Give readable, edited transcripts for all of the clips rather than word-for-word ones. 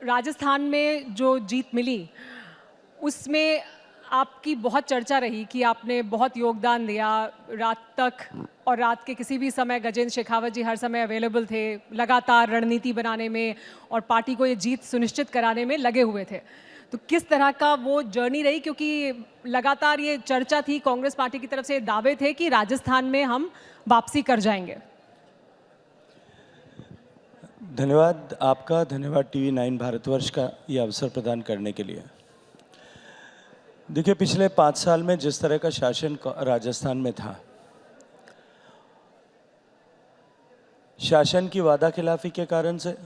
राजस्थान में जो जीत मिली उसमें आपकी बहुत चर्चा रही कि आपने बहुत योगदान दिया रात तक, और रात के किसी भी समय गजेंद्र शेखावत जी हर समय अवेलेबल थे, लगातार रणनीति बनाने में और पार्टी को ये जीत सुनिश्चित कराने में लगे हुए थे। तो किस तरह का वो जर्नी रही, क्योंकि लगातार ये चर्चा थी, कांग्रेस पार्टी की तरफ से दावे थे कि राजस्थान में हम वापसी कर जाएंगे। धन्यवाद आपका, धन्यवाद टीवी 9 भारतवर्ष का ये अवसर प्रदान करने के लिए। देखिए, पिछले 5 साल में जिस तरह का शासन राजस्थान में था, शासन की वादा खिलाफी के कारण से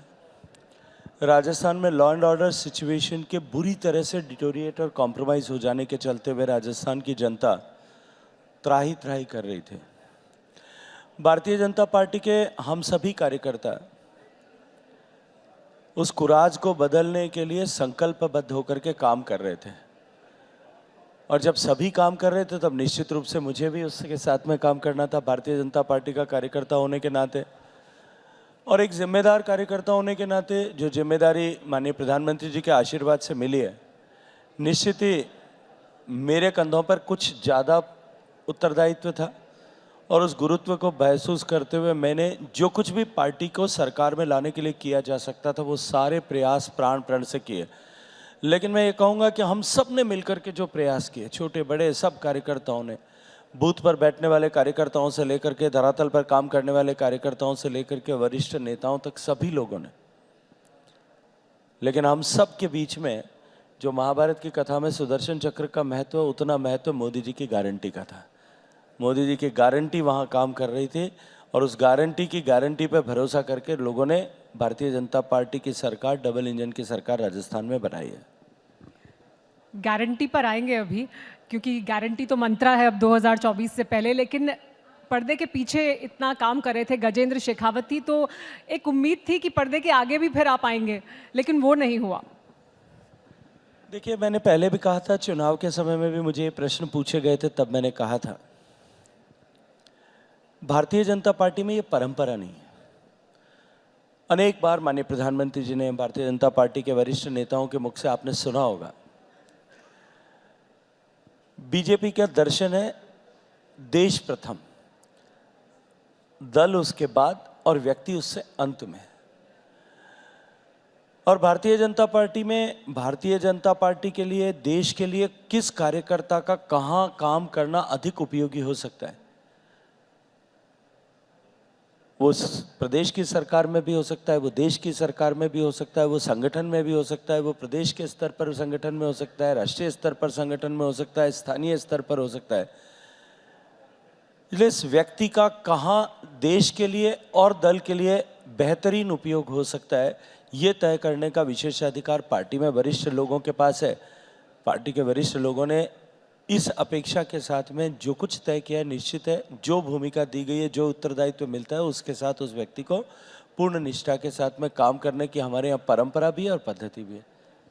राजस्थान में लॉ एंड ऑर्डर सिचुएशन के बुरी तरह से डिटोरिएट और कॉम्प्रोमाइज़ हो जाने के चलते हुए राजस्थान की जनता त्राही त्राही कर रही थी। भारतीय जनता पार्टी के हम सभी कार्यकर्ता उस कुराज को बदलने के लिए संकल्पबद्ध होकर के काम कर रहे थे, और जब सभी काम कर रहे थे तब निश्चित रूप से मुझे भी उसके साथ में काम करना था, भारतीय जनता पार्टी का कार्यकर्ता होने के नाते और एक जिम्मेदार कार्यकर्ता होने के नाते। जो जिम्मेदारी माननीय प्रधानमंत्री जी के आशीर्वाद से मिली है, निश्चित ही मेरे कंधों पर कुछ ज़्यादा उत्तरदायित्व था, और उस गुरुत्व को महसूस करते हुए मैंने जो कुछ भी पार्टी को सरकार में लाने के लिए किया जा सकता था वो सारे प्रयास प्राण प्रण से किए। लेकिन मैं ये कहूँगा कि हम सब ने मिलकर के जो प्रयास किए, छोटे बड़े सब कार्यकर्ताओं ने, बूथ पर बैठने वाले कार्यकर्ताओं से लेकर के धरातल पर काम करने वाले कार्यकर्ताओं से लेकर के वरिष्ठ नेताओं तक, सभी लोगों ने। लेकिन हम सब के बीच में जो महाभारत की कथा में सुदर्शन चक्र का महत्व, उतना महत्व मोदी जी की गारंटी का था। मोदी जी की गारंटी वहाँ काम कर रही थी, और उस गारंटी की गारंटी पर भरोसा करके लोगों ने भारतीय जनता पार्टी की सरकार, डबल इंजन की सरकार राजस्थान में बनाई है। गारंटी पर आएंगे अभी, क्योंकि गारंटी तो मंत्रा है अब 2024 से पहले, लेकिन पर्दे के पीछे इतना काम कर रहे थे गजेंद्र शेखावत थी, तो एक उम्मीद थी कि पर्दे के आगे भी फिर आप आएंगे, लेकिन वो नहीं हुआ। देखिए, मैंने पहले भी कहा था, चुनाव के समय में भी मुझे ये प्रश्न पूछे गए थे, तब मैंने कहा था भारतीय जनता पार्टी में ये परंपरा नहीं है। अनेक बार माननीय प्रधानमंत्री जी ने, भारतीय जनता पार्टी के वरिष्ठ नेताओं के मुख से आपने सुना होगा, बीजेपी का दर्शन है देश प्रथम, दल उसके बाद और व्यक्ति उससे अंत में। और भारतीय जनता पार्टी में, भारतीय जनता पार्टी के लिए, देश के लिए किस कार्यकर्ता का कहां काम करना अधिक उपयोगी हो सकता है, वो प्रदेश की सरकार में भी हो सकता है, वो देश की सरकार में भी हो सकता है, वो संगठन में भी हो सकता है, वो प्रदेश के स्तर पर संगठन में हो सकता है, राष्ट्रीय स्तर पर संगठन में हो सकता है, स्थानीय स्तर पर हो सकता है। इसलिए इस व्यक्ति का कहाँ देश के लिए और दल के लिए बेहतरीन उपयोग हो सकता है, ये तय करने का विशेषाधिकार पार्टी में वरिष्ठ लोगों के पास है। पार्टी के वरिष्ठ लोगों ने इस अपेक्षा के साथ में जो कुछ तय किया है, निश्चित है जो भूमिका दी गई है, जो उत्तरदायित्व मिलता है, उसके साथ उस व्यक्ति को पूर्ण निष्ठा के साथ में काम करने की हमारे यहाँ परंपरा भी है और पद्धति भी है।